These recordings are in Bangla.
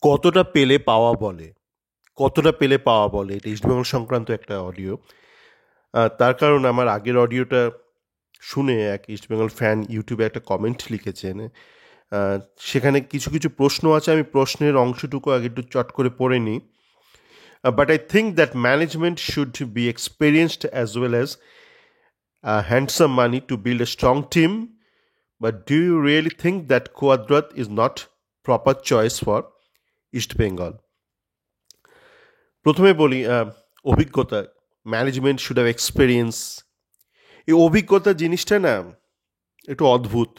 কতটা পেলে পাওয়া বলে কতটা পেলে পাওয়া বলে এটা ইস্টবেঙ্গল সংক্রান্ত একটা অডিও। তার কারণ আমার আগের অডিওটা শুনে এক ইস্টবেঙ্গল ফ্যান ইউটিউবে একটা কমেন্ট লিখেছেন। আহ, সেখানে কিছু কিছু প্রশ্ন আছে, আমি প্রশ্নের অংশটুকু আগে একটু চট করে পড়ে নিই। But I think that management should be experienced as well as handsome money to build a strong team, but do you really think that Cuadrat is not proper choice for East Bengal? প্রথমে বলি অভিজ্ঞতা, ম্যানেজমেন্ট শুড হ্যাভ এক্সপেরিয়েন্স। এই অভিজ্ঞতা জিনিসটা না একটু অদ্ভুত।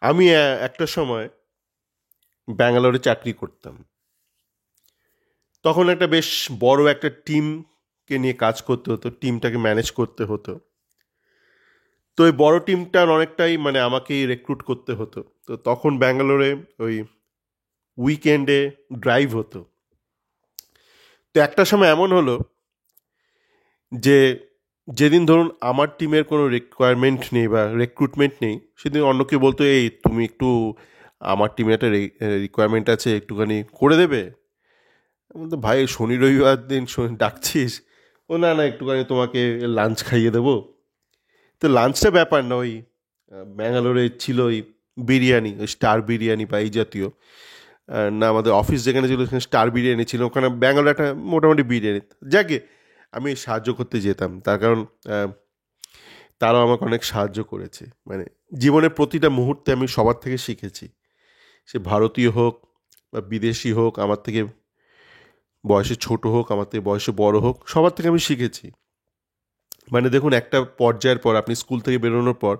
আমি একটা সময় ব্যাঙ্গালোরে চাকরি করতাম। তখন একটা বেশ বড় একটা টিমকে নিয়ে কাজ করতে হতো, টিমটাকে ম্যানেজ করতে হতো। তো ওই বড় টিমটার অনেকটাই মানে আমাকেই রিক্রুট করতে হতো। তো তখন ব্যাঙ্গালোরে ওই উইকেন্ডে ড্রাইভ হতো। তো একটা সময় এমন হলো যে যেদিন ধরুন আমার টিমের কোনো রিকোয়ারমেন্ট নেই বা রিক্রুটমেন্ট নেই, সেদিন অন্য কেউ বলতো, এই তুমি একটু আমার টিমে একটা রিকোয়ারমেন্ট আছে, একটুখানি করে দেবে। আমি বলতো, ভাই শনি রবিবার দিন ডাকছিস? ও না না, একটুখানি তোমাকে লাঞ্চ খাইয়ে দেবো। তো লাঞ্চটা ব্যাপার না, ওই ব্যাঙ্গালোরে ছিল ওই বিরিয়ানি, ওই স্টার বিরিয়ানি বা এই জাতীয়। না, আমাদের অফিস যেখানে ছিল সেখানে স্টার বিরিয়ানি ছিল, ওখানে ব্যাঙ্গালোরে একটা মোটামুটি বিরিয়ানি। যাকে আমি সাহায্য করতে যেতাম, তার কারণ তারাও আমাকে অনেক সাহায্য করেছে। মানে জীবনের প্রতিটা মুহূর্তে আমি সবার থেকে শিখেছি। সে ভারতীয় হোক বা বিদেশি হোক, আমার থেকে বয়সে ছোট হোক, আমার থেকে বয়সে বড় হোক, সবার থেকে আমি শিখেছি। মানে দেখুন, একটা পর্যায়ের পর আপনি স্কুল থেকে বেরোনোর পর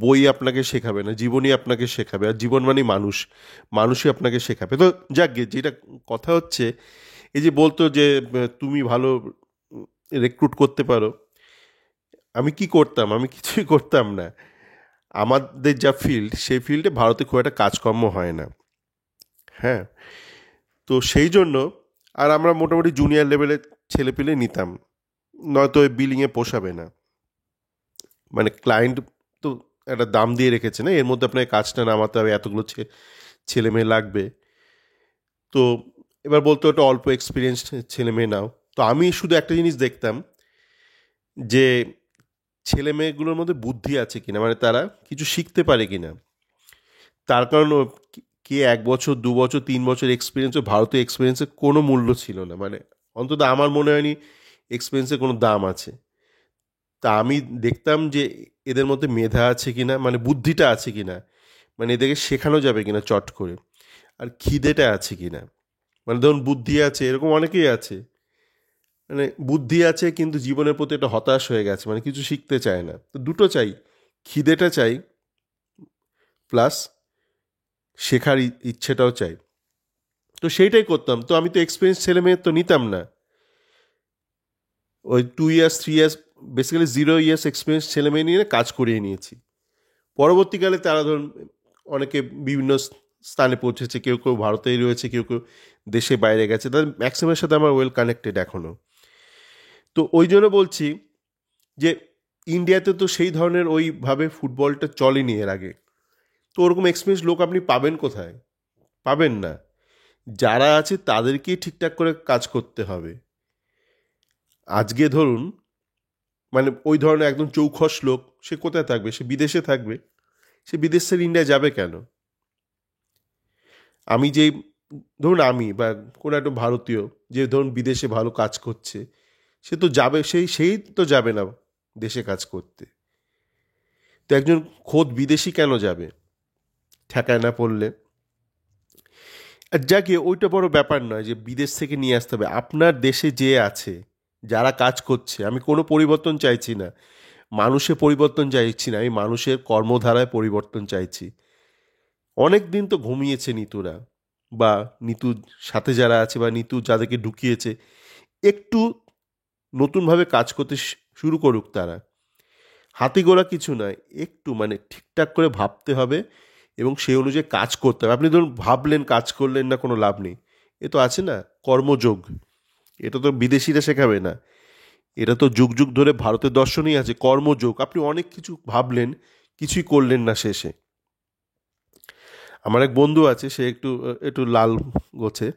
বই আপনাকে শেখাবে না, জীবনই আপনাকে শেখাবে। আর জীবন মানেই মানুষ, মানুষই আপনাকে শেখাবে। তো যাকগে, যেটা কথা হচ্ছে, এই যে বলতো যে তুমি ভালো রিক্রুট করতে পারো। আমি কি করতাম? আমি কিছুই করতাম না। আমাদের যা ফিল্ড, সেই ফিল্ডে ভারতে খুব একটা কাজকর্ম হয় না। হ্যাঁ, তো সেই জন্য আর আমরা মোটামুটি জুনিয়র লেভেলের ছেলেপিলে নিতাম, নয়তো ওই বিলিংয়ে পোষাবে না। মানে ক্লায়েন্ট তো একটা দাম দিয়ে রেখেছে না, এর মধ্যে আপনাকে কাজটা নামাতে হবে, এতগুলো ছেলে মেয়ে লাগবে। তো এবার বলতো একটা অল্প এক্সপিরিয়েন্স ছেলে মেয়ে নাও। তো আমি শুধু একটা জিনিস দেখতাম, যে ছেলে মেয়েগুলোর মধ্যে বুদ্ধি আছে কিনা, মানে তারা কিছু শিখতে পারে কিনা। তার কারণ কে 1 বছর 2 বছর 3 বছর এক্সপিরিয়েন্স, ভারতীয় এক্সপিরিয়েন্সের কোনো মূল্য ছিল না। মানে অন্তত আমার মনে হয়নি এক্সপিরিয়েন্সের কোনো দাম আছে। তা আমি দেখতাম যে এদের মধ্যে মেধা আছে কিনা, মানে বুদ্ধিটা আছে কিনা, মানে এদেরকে শেখানো যাবে কিনা চট করে। আর খিদেটা আছে কিনা। মানে ধরুন বুদ্ধি আছে, এরকম অনেকেই আছে, মানে বুদ্ধি আছে কিন্তু জীবনের প্রতি একটা হতাশ হয়ে গেছে, মানে কিছু শিখতে চায় না। তো দুটো চাই, খিদেটা চাই, প্লাস শেখার ইচ্ছেটাও চাই। তো সেইটাই করতাম। তো আমি তো এক্সপিরিয়েন্স ছেলে মেয়ে তো নিতাম না। ওই 2 years 3 years, basically 0 years experience ছেলে মেয়ে নিয়ে কাজ করিয়ে নিয়েছি। পরবর্তীকালে তারা ধরুন অনেকে বিভিন্ন স্থানে পৌঁছেছে, কেউ কেউ ভারতেই রয়েছে, কেউ কেউ দেশে বাইরে গেছে, তাদের ম্যাক্সিমামের সাথে আমার ওয়েল কানেক্টেড এখনও। তো ওই জন্য বলছি যে ইন্ডিয়াতে তো সেই ধরনের ওইভাবে ফুটবলটা চলেনি এর আগে। তো ওরকম এক্সপিরিয়েন্স লোক আপনি পাবেন কোথায়? পাবেন না। যারা আছে তাদেরকেই ঠিকঠাক করে কাজ করতে হবে। আজকে ধরুন, মানে ওই ধরনের একদম চৌখস লোক, সে কোথায় থাকবে? সে বিদেশে থাকবে। সে বিদেশ ছেড়ে ইন্ডিয়া যাবে কেন? আমি যেই, ধরুন আমি বা কোনো একটা ভারতীয় যে ধরুন বিদেশে ভালো কাজ করছে, সে তো যাবে, সেই তো যাবে না দেশে কাজ করতে। তো একজন খোদ বিদেশি কেন যাবে ঠেকায় না পড়লে? আর যাকে, ওইটা বড় ব্যাপার নয় যে বিদেশ থেকে নিয়ে আসতে হবে। আপনার দেশে যে আছে, যারা কাজ করছে, আমি কোনো পরিবর্তন চাইছি না, মানুষের পরিবর্তন চাইছি না, আমি মানুষের কর্মধারায় পরিবর্তন চাইছি। অনেক দিন তো ঘুমিয়েছে নিতুরা, বা নিতুর সাথে যারা আছে বা নিতু যাদেরকে ঢুকিয়েছে, একটু নতুনভাবে কাজ করতে শুরু করুক তারা। হাতি গোড়া কিছু নয়, একটু মানে ঠিকঠাক করে ভাবতে হবে এবং সেই অনুযায়ী কাজ করতে হবে। আপনি ধরুন ভাবলেন, কাজ করলেন না, কোনো লাভ নেই। এ তো আছে না কর্মযোগ, এটা তো বিদেশিরা শেখাবে না, এটা তো যুগ যুগ ধরে ভারতের দর্শনেই আছে, কর্মযোগ। আপনি অনেক কিছু ভাবলেন, কিছুই করলেন না শেষে। আমার এক বন্ধু আছে, সে একটু একটু লাল গোছে,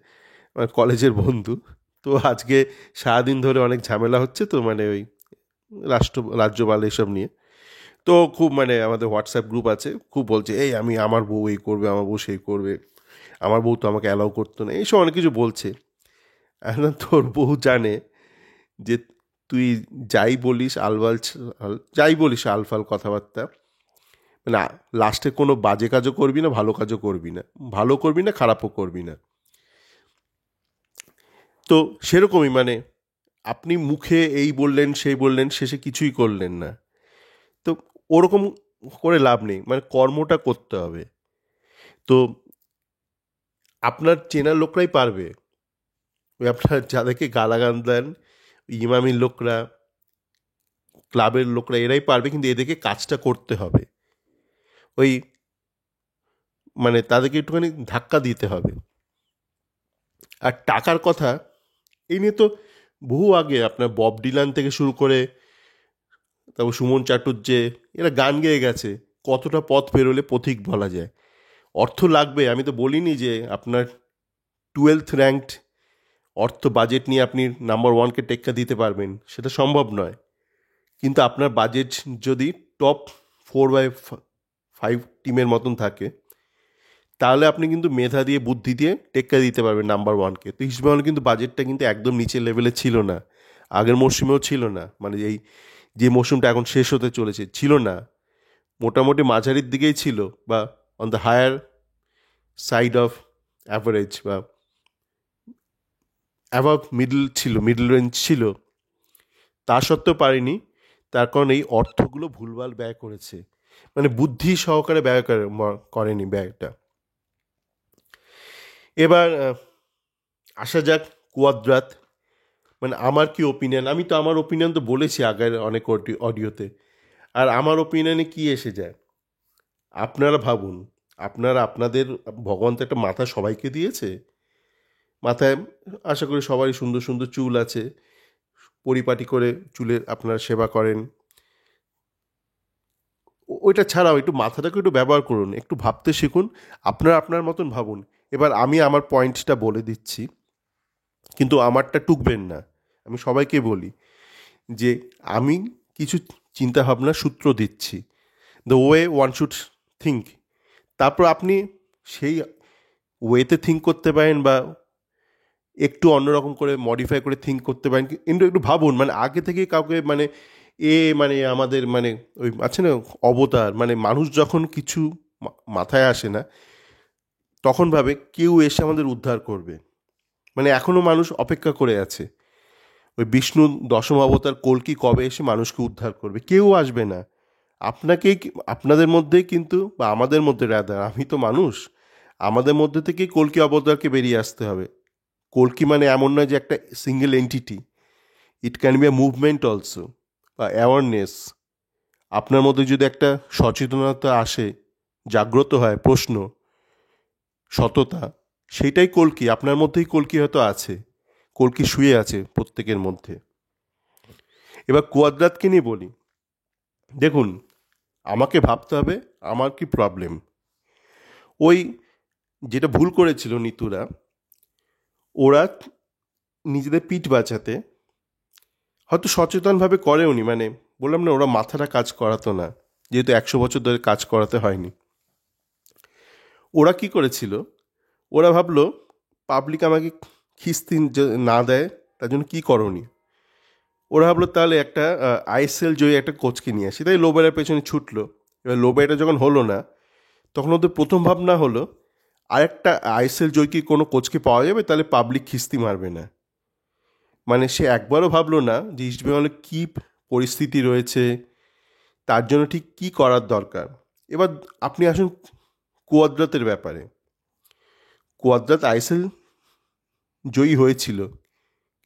আমার কলেজের বন্ধু। তো আজকে সারাদিন ধরে অনেক ঝামেলা হচ্ছে, তো মানে ওই রাজ্যপাল এইসব নিয়ে। তো খুব মানে আমাদের হোয়াটসঅ্যাপ গ্রুপ আছে, খুব বলছে এই আমি আমার বউ এই করবে, আমার বউ সেই করবে, আমার বউ তো আমাকে অ্যালাউ করতো না, এইসব অনেক কিছু বলছে। এখন তোর বউ জানে যে তুই যাই বলিস যাই বলিস আলফাল কথাবার্তা, মানে লাস্টে কোনো বাজে কাজও করবি না, ভালো কাজও করবি না, ভালো করবি না খারাপও করবি না। তো সেরকমই মানে আপনি মুখে এই বললেন সেই বললেন, শেষে কিছুই করলেন না। তো ওরকম করে লাভ নেই, মানে কর্মটা করতে হবে। তো আপনার চেনার লোকরাই পারবে, ওই আপনার যাদেরকে গালাগান দেন, ইমামির লোকরা, ক্লাবের লোকরা, এরাই পারবে, কিন্তু এদেরকে কাজটা করতে হবে। ওই মানে তাদেরকে একটুখানি ধাক্কা দিতে হবে। আর টাকার কথা, এই নিয়ে তো বহু আগে আপনার বব ডিলান থেকে শুরু করে তারপর সুমন চাটুর্যে, এরা গান গেয়ে গেছে, কতটা পথ পেরোলে পথিক বলা যায়। অর্থ লাগবে, আমি তো বলিনি যে আপনার 12th র্যাঙ্কড অর্থ বাজেট নিয়ে আপনি নাম্বার ওয়ানকে টেক্কা দিতে পারবেন, সেটা সম্ভব নয়। কিন্তু আপনার বাজেট যদি টপ 4/5 টিমের মতন থাকে, তাহলে আপনি কিন্তু মেধা দিয়ে বুদ্ধি দিয়ে টেক্কা দিতে পারবেন নাম্বার ওয়ানকে। তো ইস্টবেঙ্গল কিন্তু বাজেটটা কিন্তু একদম নিচের লেভেলে ছিল না, আগের মরশুমেও ছিল না, মানে এই যে মৌসুমটা এখন শেষ হতে চলেছে ছিল না, মোটামুটি মাঝারির দিকেই ছিল, বা on the higher side of average, বা অ্যাভাব মিডল ছিল, মিডল রেঞ্জ ছিল। তা সত্ত্বেও পারেনি, তার কারণ এই অর্থগুলো ভুলভাল ব্যয় করেছে, মানে বুদ্ধি সহকারে করেনি ব্যয়টা। এবার আসা যাক কুয়াদ্রাত, মানে আমার কি ওপিনিয়ন, আমি তো আমার ওপিনিয়ন তো বলেছি আগের অনেক অডিওতে। আর আমার ওপিনিয়নে কি এসে যায়, আপনারা ভাবুন, আপনাদের ভগবান তো একটা মাথা সবাইকে দিয়েছে, মাথায় আশা করি সবারই সুন্দর সুন্দর চুল আছে, পরিপাটি করে চুলের আপনারা সেবা করেন। ওইটা ছাড়াও একটু মাথাটাকে একটু ব্যবহার করুন, একটু ভাবতে শিখুন, আপনারা আপনার মতন ভাবুন। এবার আমি আমার পয়েন্টসটা বলে দিচ্ছি, কিন্তু আমারটা টুকবেন না। আমি সবাইকে বলি যে আমি কিছু চিন্তাভাবনার সূত্র দিচ্ছি, the way one should think. তারপর আপনি সেই ওয়েতে থিঙ্ক করতে পারেন, বা একটু অন্যরকম করে মডিফাই করে থিঙ্ক করতে পারেন, কিন্তু একটু ভাবুন, মানে আগে থেকেই কাউকে মানে মানে আমাদের মানে ওই আছে না অবতার, মানে মানুষ যখন কিছু মাথায় আসে না, তখন ভাবে কেউ এসে আমাদের উদ্ধার করবে। মানে এখনও মানুষ অপেক্ষা করে আছে, ওই বিষ্ণু দশম অবতার কল্কি কবে এসে মানুষকে উদ্ধার করবে, কেউ আসবে না। আপনাকেই, আপনাদের মধ্যেই কিন্তু, বা আমাদের মধ্যে রাদার, আমি তো মানুষ, আমাদের মধ্যে থেকেই কল্কি অবতারকে বেরিয়ে আসতে হবে। কল্কি মানে এমন নয় যে একটা single entity, it can be a movement also, বা অ্যাওয়ারনেস। আপনার মধ্যে যদি একটা সচেতনতা আসে, জাগ্রত হয় প্রশ্ন, সততা, সেইটাই কল্কি। আপনার মধ্যেই কল্কি হয়তো আছে, কল্কি শুয়ে আছে প্রত্যেকের মধ্যে। এবার কুয়াদ্রাতকে নিয়ে বলি, দেখুন, আমাকে ভাবতে হবে আমার কি প্রবলেম। ওই যেটা ভুল করেছিল নিতুরা, ওরা নিজেদের পিঠ বাঁচাতে হয়তো সচেতনভাবে করেওনি, মানে বললাম না, ওরা মাথাটা কাজ করাতো না, যেহেতু 100 বছর ধরে কাজ করাতে হয়নি। ওরা কি করেছিল, ওরা ভাবলো পাবলিক আমাকে খিস্তি না দেয়, তার জন্য কী করণীয়। ওরা ভাবলো তাহলে একটা আইএসএল জয়ী একটা কোচকে নিয়ে আসি, তাই লোবেরার পেছনে ছুটলো। এবার লোবেরা যখন হলো না, তখন ওদের প্রথম ভাবনা হলো আরেকটা আইএসএল জয়ী কি কোনো কোচকে পাওয়া যাবে, তাহলে পাবলিক খিস্তি মারবে না। মানে সে একবারও ভাবলো না যে ইস্টবেঙ্গলে কী পরিস্থিতি রয়েছে, তার জন্য ঠিক কী করার দরকার। এবার আপনি আসুন কুয়াদ্রাতের ব্যাপারে। কুয়াদ্রাত আইএসএল জয়ী হয়েছিল,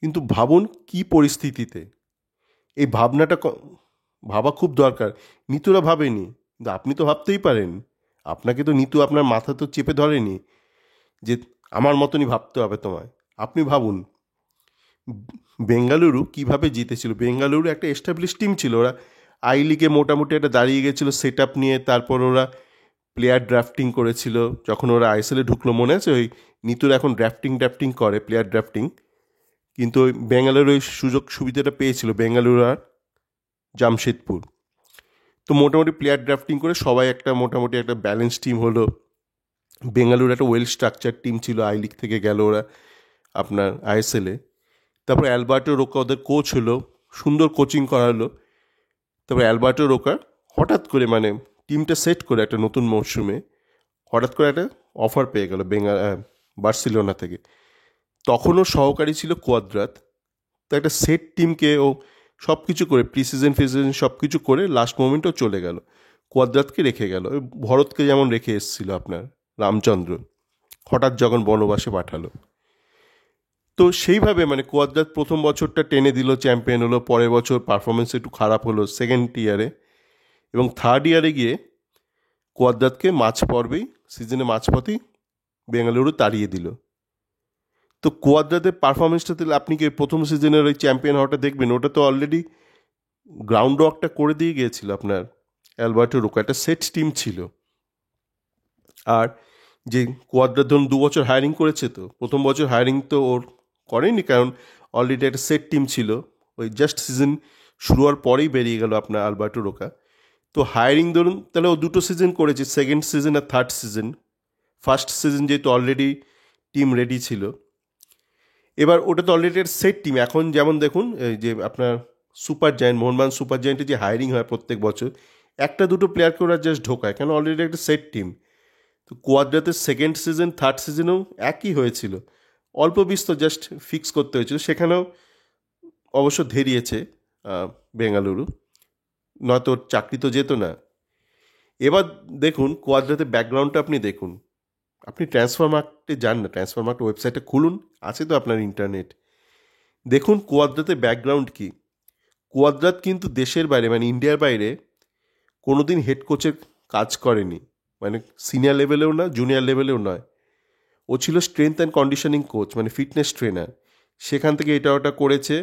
কিন্তু ভাবুন কি পরিস্থিতিতে। এই ভাবনাটা ভাবা খুব দরকার। নিতুরা ভাবেনি, কিন্তু আপনি তো ভাবতেই পারেন। আপনাকে তো নিতু আপনার মাথা তো চেপে ধরেনি যে আমার মতনই ভাবতে হবে তোমায়। আপনি ভাবুন বেঙ্গালুরু কিভাবে জিতেছিল। বেঙ্গালুরু একটা এস্টাবলিশ টিম ছিল, ওরা আই লিগে মোটামুটি একটা দাঁড়িয়ে গেছিলো সেট আপ নিয়ে। তারপর ওরা প্লেয়ার ড্রাফটিং করেছিল যখন ওরা আইএসএলে ঢুকলো, মনে আছে? ওই নিতুর এখন ড্রাফটিং করে, প্লেয়ার ড্রাফটিং। কিন্তু ওই বেঙ্গালুরু ওই সুযোগ সুবিধাটা পেয়েছিল, বেঙ্গালুরু আর জামশেদপুর। তো মোটামুটি প্লেয়ার ড্রাফটিং করে সবাই একটা মোটামুটি একটা ব্যালেন্স টিম হলো। বেঙ্গালুরু একটা ওয়েল স্ট্রাকচার টিম ছিল, আই লিগ থেকে গেল ওরা আপনার আইএসএলে। তারপর অ্যালবার্টো রোকা ওদের কোচ হলো, সুন্দর কোচিং করালো। তারপর অ্যালবার্টো রোকা হঠাৎ করে মানে টিমটা সেট করে একটা নতুন মরশুমে হঠাৎ করে একটা অফার পেয়ে গেল বার্সেলোনা থেকে। তখনও সহকারী ছিল কোয়াদ্রাত। তো একটা সেট টিমকে ও সব কিছু করে প্রি সিজন সব কিছু করে লাস্ট মোমেন্টেও চলে গেল, কোয়াদ্রাতকে রেখে গেল। ভরতকে যেমন রেখে এসেছিল আপনার রামচন্দ্র, হঠাৎ যখন বনবাসে পাঠালো। তো সেইভাবে মানে কোয়াদ্রাত প্রথম বছরটা টেনে দিল, চ্যাম্পিয়ন হলো। পরের বছর পারফরমেন্স একটু খারাপ হলো সেকেন্ড ইয়ারে, এবং থার্ড ইয়ারে গিয়ে কোয়াদ্রাতকে সিজনে মাঝপথেই বেঙ্গালুরু তাড়িয়ে দিল। তো কোয়াদ্রাতের পারফরমেন্সটা তাহলে আপনি কি প্রথম সিজনের ওই চ্যাম্পিয়ন হওয়াটা দেখবেন? ওটা তো অলরেডি গ্রাউন্ড ওয়ার্কটা করে দিয়ে গিয়েছিল আপনার অ্যালবার্টো রোকা, একটা সেট টিম ছিল। আর যে কোয়াদ্রাত ধরুন 2 বছর হায়ারিং করেছে, তো প্রথম বছর হায়ারিং তো ওর করেনি, কারণ অলরেডি একটা সেট টিম ছিল। ওই জাস্ট সিজন শুরু হওয়ার পরেই বেরিয়ে গেল আপনার অ্যালবার্টো রোকা। তো হায়ারিং ধরুন তাহলে ও 2 সিজন করেছে, সেকেন্ড সিজন আর থার্ড সিজন। ফার্স্ট সিজন যেহেতু অলরেডি টিম রেডি ছিল, এবার ওটা তো অলরেডি একটা সেট টিম। এখন যেমন দেখুন এই যে আপনার সুপার জায়ান্ট, মোহনবাগান সুপার জায়ান্টে যে হায়ারিং হয় প্রত্যেক বছর, একটা দুটো প্লেয়ারকে ওরা জাস্ট ঢোকায়, কেন অলরেডি একটা সেট টিম। তো কোয়াদ্রাতের সেকেন্ড সিজন থার্ড সিজনেও একই হয়েছিল, অল্প বিস্তর জাস্ট ফিক্স করতে হয়েছিল। সেখানেও অবশ্য ধেরিয়েছে বেঙ্গালুরু, নয়তো ওর চাকরি তো যেত না। এবার দেখুন কোয়াদ্রাতের ব্যাকগ্রাউন্ডটা আপনি দেখুন। আপনি ট্রান্সফার মার্কেটে যান না, ট্রান্সফার মার্কেট ওয়েবসাইটে খুলুন, আছে তো আপনার ইন্টারনেট। দেখুন কোয়াদ্রাতের ব্যাকগ্রাউন্ড কী। কোয়াদ্রাত কিন্তু দেশের বাইরে মানে ইন্ডিয়ার বাইরে কোনোদিন হেড কোচের কাজ করেনি, মানে সিনিয়র লেভেলেও না, জুনিয়র লেভেলেও নয়। ও ছিল স্ট্রেংথ অ্যান্ড কন্ডিশনিং কোচ, মানে ফিটনেস ট্রেনার। সেখান থেকে এটা ওটা করেছে।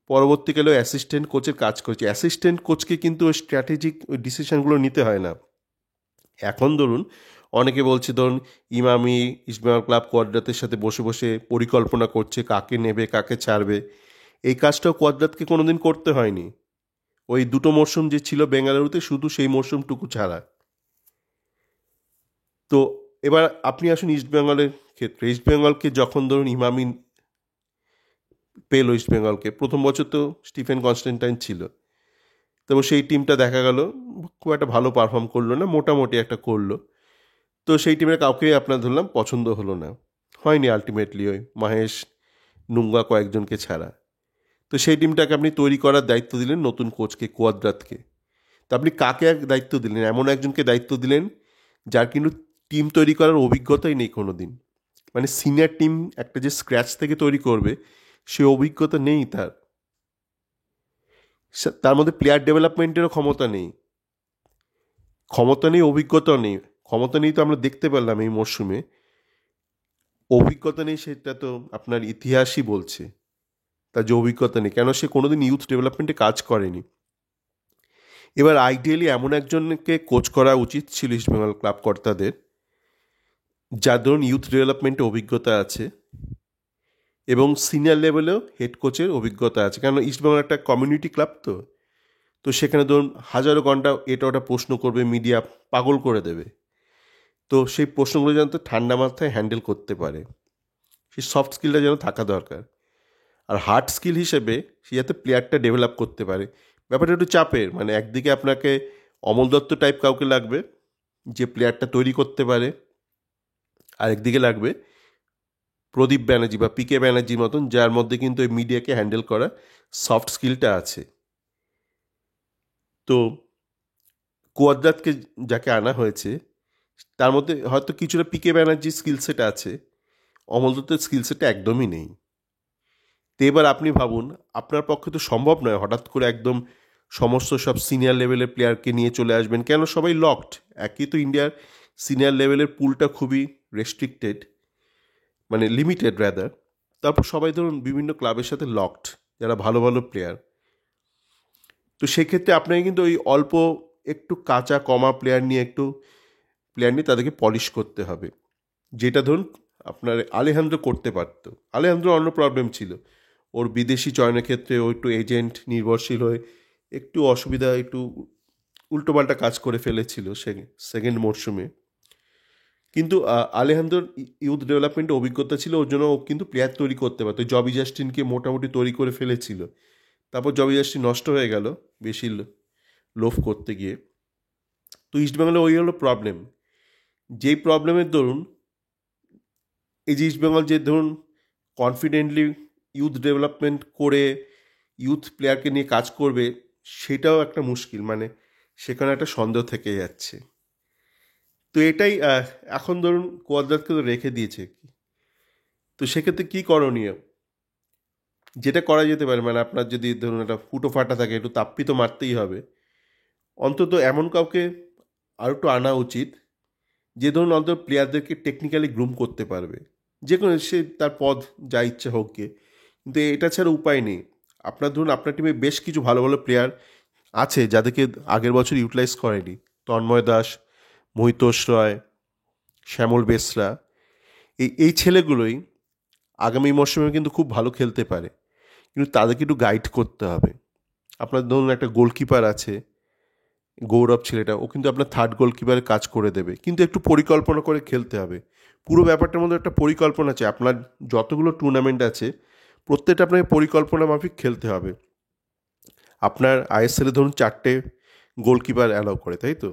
পরবর্তীকালেও অ্যাসিস্ট্যান্ট কোচের কাজ করেছে। অ্যাসিস্ট্যান্ট কোচকে কিন্তু ওই স্ট্র্যাটেজিক ডিসিশনগুলো নিতে হয় না। এখন ধরুন অনেকে বলছে ধরুন ইমামি ইস্টবেঙ্গল ক্লাব কোয়াদ্রাতের সাথে বসে বসে পরিকল্পনা করছে কাকে নেবে কাকে ছাড়বে। এই কাজটাও কোয়াদ্রাতকে কোনোদিন করতে হয়নি, ওই 2 মরশুম যে ছিল বেঙ্গালুরুতে, শুধু সেই মরশুমটুকু ছাড়া। তো এবার আপনি আসুন ইস্টবেঙ্গলের ক্ষেত্রে। ইস্টবেঙ্গলকে যখন ধরুন ইমামি পেল, ইস্টবেঙ্গলকে প্রথম বছর তো স্টিফেন কনস্ট্যান্টাইন ছিল। তবে সেই টিমটা দেখা গেল খুব একটা ভালো পারফর্ম করলো না, মোটামুটি একটা করলো। তো সেই টিমের কাউকে আপনার ধরলাম পছন্দ হলো না, হয়নি আলটিমেটলি, ওই মহেশ নুঙ্গা কয়েকজনকে ছাড়া। তো সেই টিমটাকে আপনি তৈরি করার দায়িত্ব দিলেন নতুন কোচকে, কোয়াদ্রাতকে। তো আপনি কাকে এক দায়িত্ব দিলেন? এমন একজনকে দায়িত্ব দিলেন যার কিন্তু টিম তৈরি করার অভিজ্ঞতাই নেই কোনো দিন। মানে সিনিয়র টিম একটা যে স্ক্র্যাচ থেকে তৈরি করবে সে অভিজ্ঞতা নেই তার। তার মধ্যে প্লেয়ার ডেভেলপমেন্টেরও ক্ষমতা নেই, অভিজ্ঞতা নেই। ক্ষমতা নেই তো আমরা দেখতে পেলাম এই মরশুমে, অভিজ্ঞতা নেই সেটা তো আপনার ইতিহাসই বলছে তার যে অভিজ্ঞতা নেই, কেন সে কোনোদিন ইউথ ডেভেলপমেন্টে কাজ করেনি। এবার আইডিয়ালি এমন একজনকে কোচ করা উচিত ছিল ইস্টবেঙ্গল ক্লাব কর্তাদের, যার ধরুন ইউথ ডেভেলপমেন্টে অভিজ্ঞতা আছে এবং সিনিয়র লেভেলেও হেড কোচের অভিজ্ঞতা আছে। কেন ইস্টবেঙ্গল একটা কমিউনিটি ক্লাব, তো তো সেখানে ধরুন হাজারো ঘন্টা এটা ওটা প্রশ্ন করবে, মিডিয়া পাগল করে দেবে। তো সেই প্রশ্নগুলো যেন তো ঠান্ডা মাথায় হ্যান্ডেল করতে পারে, সেই সফট স্কিলটা যেন থাকা দরকার। আর হার্ড স্কিল হিসেবে সে যাতে প্লেয়ারটা ডেভেলপ করতে পারে। ব্যাপারটা একটু চাপের, মানে একদিকে আপনাকে অমল দত্ত টাইপ কাউকে লাগবে যে প্লেয়ারটা তৈরি করতে পারে, আর একদিকে লাগবে প্রদীপ ব্যানার্জি বা পিকে ব্যানার্জির মতন, যার মধ্যে কিন্তু এই মিডিয়াকে হ্যান্ডেল করা সফট স্কিলটা আছে। তো কোয়াদ্রাতকে যাকে আনা হয়েছে তার মধ্যে হয়তো কিছুটা পিকে ব্যানার্জির স্কিল সেট আছে, অমল দত্তের স্কিল সেটটা একদমই নেই। তো এবার আপনি ভাবুন, আপনার পক্ষে তো সম্ভব নয় হঠাৎ করে একদম সমস্ত সব সিনিয়র লেভেলের প্লেয়ারকে নিয়ে চলে আসবেন, কেন সবাই লকড। একই তো ইন্ডিয়ার সিনিয়র লেভেলের পুলটা খুবই রেস্ট্রিক্টেড, মানে লিমিটেড রাদার। তারপর সবাই ধরুন বিভিন্ন ক্লাবের সাথে লকড, যারা ভালো ভালো প্লেয়ার। তো সেক্ষেত্রে আপনাকে কিন্তু ওই অল্প একটু কাঁচা কমা প্লেয়ার নিয়ে একটু প্লেয়ার নিয়ে তাদেরকে পলিশ করতে হবে, যেটা ধরুন আপনার আলেহান্দ্রো করতে পারতো। আলেহান্দ্রো অন্য প্রবলেম ছিল, ওর বিদেশি চয়নের ক্ষেত্রে ও একটু এজেন্ট নির্ভরশীল হয়ে একটু অসুবিধা, একটু উল্টোপাল্টা কাজ করে ফেলেছিল সেকেন্ড মরশুমে। কিন্তু আলেহান্দ্রোর ইউথ ডেভেলপমেন্টে অভিজ্ঞতা ছিল, ওর জন্য ও কিন্তু প্লেয়ার তৈরি করতে পারতো। জবি জাস্টিনকে মোটামুটি তৈরি করে ফেলেছিল, তারপর জবি জাস্টিন নষ্ট হয়ে গেল বেশি লোভ করতে গিয়ে। তো ইস্টবেঙ্গলে ওই হলো প্রবলেম, যেই প্রবলেমের দরুন এই যে ইস্টবেঙ্গল যে ধরুন কনফিডেন্টলি ইউথ ডেভেলপমেন্ট করে ইউথ প্লেয়ারকে নিয়ে কাজ করবে, সেটাও একটা মুশকিল, মানে সেখানে একটা সন্দেহ থেকে যাচ্ছে। তো এটাই এখন ধরুন কোয়াদ্রাতকে তো রেখে দিয়েছে, তো সেক্ষেত্রে কী করণীয়? যেটা করা যেতে পারে, মানে আপনার যদি ধরুন একটা ফুটো ফাটা থাকে, একটু তাপ্পি তো মারতেই হবে, অন্তত এমন কাউকে আর একটু আনা উচিত যে ধরুন অন্তত প্লেয়ারদেরকে টেকনিক্যালি গ্রুম করতে পারবে, যে কোনো সে তার পদ যা ইচ্ছা হোক গিয়ে। কিন্তু এটা ছাড়া উপায় নেই। আপনার ধরুন আপনার টিমে বেশ কিছু ভালো ভালো প্লেয়ার আছে যাদেরকে আগের বছর ইউটিলাইজ করেনি, তন্ময় দাস, মহিতোষ রয়, শ্যামল বেসরা, এই ছেলেগুলোই আগামী মরশুমে কিন্তু খুব ভালো খেলতে পারে, কিন্তু তাদেরকে একটু গাইড করতে হবে। আপনার ধরুন একটা গোলকিপার আছে গৌরব ছেলেটা, ও কিন্তু আপনার থার্ড গোলকিপারের কাজ করে দেবে, কিন্তু একটু পরিকল্পনা করে খেলতে হবে। পুরো ব্যাপারটার মধ্যে একটা পরিকল্পনা আছে। আপনার যতগুলো টুর্নামেন্ট আছে প্রত্যেকটা আপনাকে পরিকল্পনা মাফিক খেলতে হবে। আপনার আইএসএলে ধরুন 4টে গোলকিপার অ্যালাউ করে, তাই তো?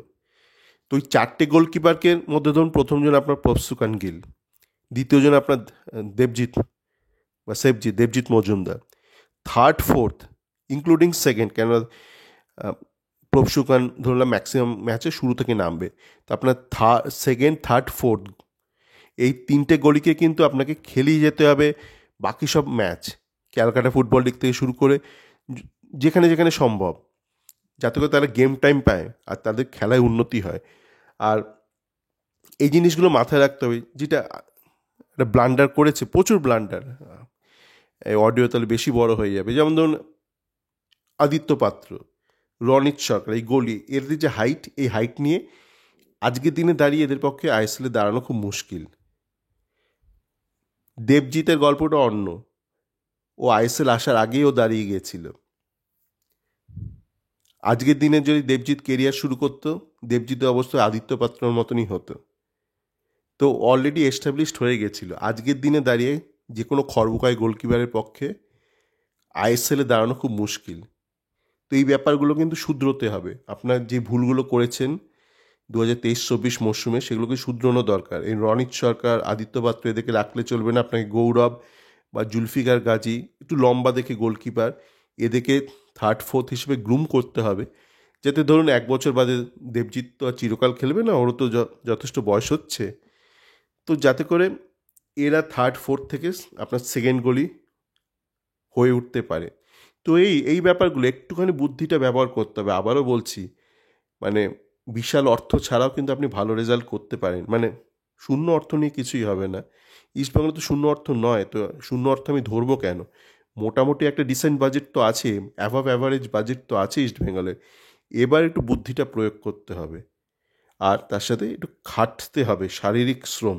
তো ওই 4টে গোলকিপারকে মধ্যে ধরুন প্রথমজন আপনার প্রফসুকান গিল, দ্বিতীয়জন আপনার Debjit Majumdar, third fourth including second, কেন প্রফসুকান ধরলাম ম্যাক্সিমাম ম্যাচে শুরু থেকে নামবে, তো আপনার সেকেন্ড থার্ড ফোর্থ এই 3টে গলিকে কিন্তু আপনাকে খেলিয়ে যেতে হবে বাকি সব ম্যাচ, ক্যালকাটা ফুটবল লিগ থেকে শুরু করে যেখানে যেখানে সম্ভব, যাতে করে তারা গেম টাইম পায় আর তাদের খেলায় উন্নতি হয়। আর এই জিনিসগুলো মাথায় রাখতে হবে, যেটা একটা ব্লান্ডার করেছে, প্রচুর ব্লান্ডার, এই অডিও তাহলে বেশি বড় হয়ে যাবে। যেমন ধরুন আদিত্য পাত্র, রনিত সরকার, এই গোলি, এদের যে হাইট, এই হাইট নিয়ে আজকের দিনে দাঁড়িয়ে এদের পক্ষে আইএসএলে দাঁড়ানো খুব মুশকিল। দেবজিতের গল্পটা অন্য, ও আইএসএল আসার আগেই ও দাঁড়িয়ে গিয়েছিল। আজকের দিনে যদি দেবজিৎ কেরিয়ার শুরু করতো, দেবজিতের অবস্থা আদিত্য পাত্রর মতনই হতো। তো অলরেডি এস্টাবলিশড হয়ে গেছিল। আজকের দিনে দাঁড়িয়ে যে কোনো খড়বুকায় গোলকিপারের পক্ষে আইএসএলে দাঁড়ানো খুব মুশকিল। তো এই ব্যাপারগুলো কিন্তু শুধরোতে হবে। আপনার যে ভুলগুলো করেছেন 2023-24 মরশুমে, সেগুলোকে শুধরানো দরকার। এই রনিত সরকার, আদিত্য পাত্র, এদেরকে রাখলে চলবে না। আপনাকে গৌরব বা জুলফিকার গাজী, একটু লম্বা দেখে গোলকিপার, এদেরকে থার্ড ফোর্থ হিসেবে গ্রুম করতে হবে, যাতে ধরুন 1 বছর বাদে দেবজিৎ তো আর চিরকাল খেলবে না, ওরও তো যথেষ্ট বয়স হচ্ছে, তো যাতে করে এরা থার্ড ফোর্থ থেকে আপনার সেকেন্ড গোলি হয়ে উঠতে পারে। তো এই ব্যাপারগুলো একটুখানি বুদ্ধিটা ব্যবহার করতে হবে। আবারও বলছি, মানে বিশাল অর্থ ছাড়াও কিন্তু আপনি ভালো রেজাল্ট করতে পারেন। মানে শূন্য অর্থ নিয়ে কিছুই হবে না। ইস্টবেঙ্গলে তো শূন্য অর্থ নয়, তো শূন্য অর্থ আমি ধরবো কেন? মোটামুটি একটা ডিসেন্ট বাজেট তো আছে, অ্যাভাব অ্যাভারেজ বাজেট তো আছে ইস্টবেঙ্গলের। এবার একটু বুদ্ধিটা প্রয়োগ করতে হবে, আর তার সাথে একটু খাটতে হবে, শারীরিক শ্রম।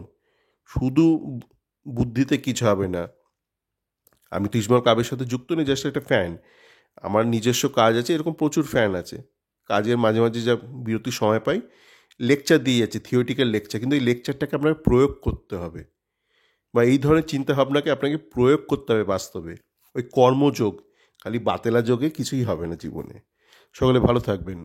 শুধু বুদ্ধিতে কিছু হবে না। আমি তো ইস্টবেঙ্গল ক্লাবের সাথে যুক্ত নেই, জাস্ট একটা ফ্যান। আমার নিজস্ব কাজ আছে, এরকম প্রচুর ফ্যান আছে। কাজের মাঝে মাঝে যা বিরতির সময় পাই, লেকচার দিয়ে যাচ্ছে, থিওরিটিক্যাল লেকচার, কিন্তু এই লেকচারটাকে আপনাকে প্রয়োগ করতে হবে, বা এই ধরনের চিন্তাভাবনাকে আপনাকে প্রয়োগ করতে হবে বাস্তবে। ওই কর্মযোগ, খালি বাতেলা যোগে কিছুই হবে না জীবনে। সকলে ভালো থাকবেন।